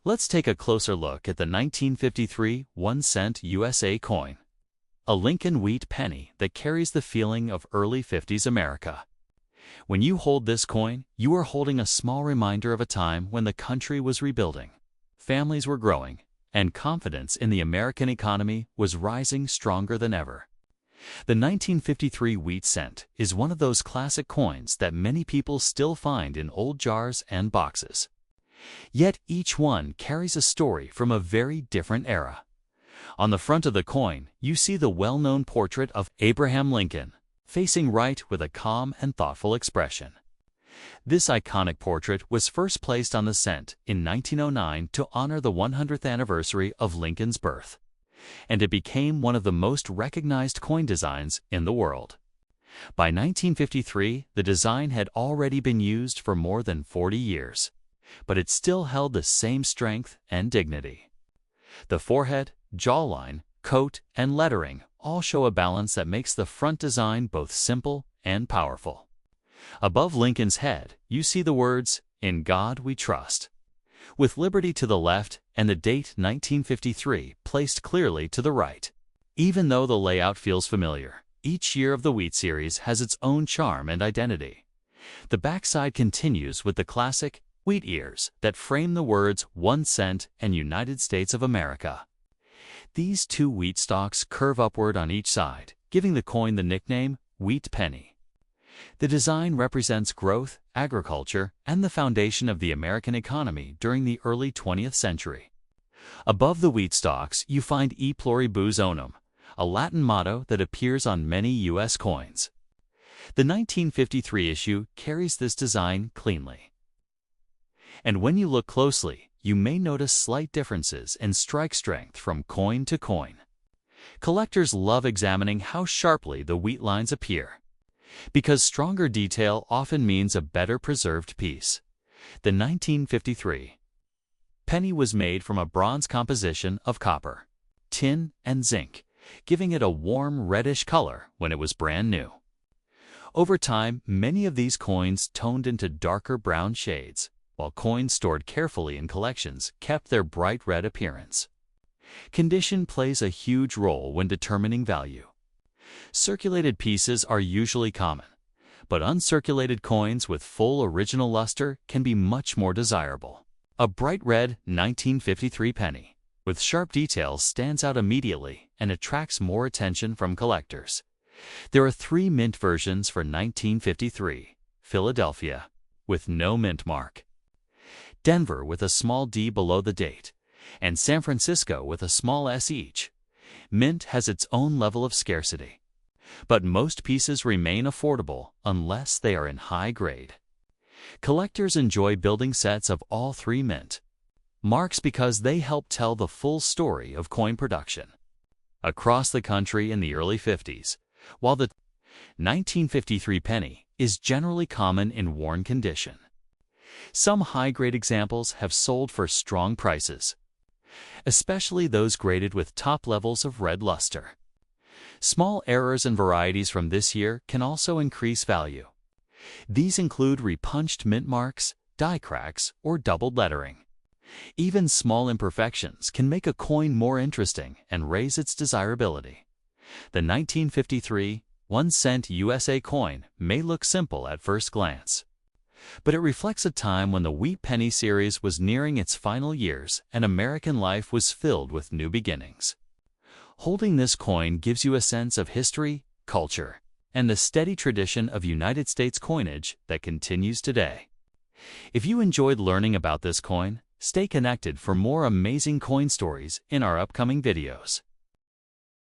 Let's take a closer look at the 1953 1-cent USA coin, a Lincoln wheat penny that carries the feeling of early 50s America. When you hold this coin, you are holding a small reminder of a time when the country was rebuilding, families were growing, and confidence in the American economy was rising stronger than ever. The 1953 wheat cent is one of those classic coins that many people still find in old jars and boxes. Yet each one carries a story from a very different era. On the front of the coin, you see the well-known portrait of Abraham Lincoln, facing right with a calm and thoughtful expression. This iconic portrait was first placed on the cent in 1909 to honor the 100th anniversary of Lincoln's birth, and it became one of the most recognized coin designs in the world. By 1953, the design had already been used for more than 40 years, but it still held the same strength and dignity. The forehead, jawline, coat, and lettering all show a balance that makes the front design both simple and powerful. Above Lincoln's head, you see the words, "In God We Trust," with liberty to the left and the date 1953 placed clearly to the right. Even though the layout feels familiar, each year of the Wheat series has its own charm and identity. The backside continues with the classic wheat ears that frame the words 1 cent and United States of America. These two wheat stalks curve upward on each side, giving the coin the nickname Wheat Penny. The design represents growth, agriculture, and the foundation of the American economy during the early 20th century. Above the wheat stalks, you find E Pluribus Unum, a Latin motto that appears on many U.S. coins. The 1953 issue carries this design cleanly. And when you look closely, you may notice slight differences in strike strength from coin to coin. Collectors love examining how sharply the wheat lines appear, because stronger detail often means a better preserved piece. The 1953 penny was made from a bronze composition of copper, tin, and zinc, giving it a warm reddish color when it was brand new. Over time, many of these coins toned into darker brown shades, while coins stored carefully in collections kept their bright red appearance. Condition plays a huge role when determining value. Circulated pieces are usually common, but uncirculated coins with full original luster can be much more desirable. A bright red 1953 penny with sharp details stands out immediately and attracts more attention from collectors. There are 3 mint versions for 1953: Philadelphia, with no mint mark; Denver with a small D below the date; and San Francisco with a small S each. Mint has its own level of scarcity, but most pieces remain affordable unless they are in high grade. Collectors enjoy building sets of all 3 mint marks because they help tell the full story of coin production. Across the country in the early 50s, while the 1953 penny is generally common in worn condition, some high-grade examples have sold for strong prices, especially those graded with top levels of red luster. Small errors and varieties from this year can also increase value. These include repunched mint marks, die cracks, or doubled lettering. Even small imperfections can make a coin more interesting and raise its desirability. The 1953 1-cent USA coin may look simple at first glance, but it reflects a time when the Wheat Penny series was nearing its final years and American life was filled with new beginnings. Holding this coin gives you a sense of history, culture, and the steady tradition of United States coinage that continues today. If you enjoyed learning about this coin, stay connected for more amazing coin stories in our upcoming videos.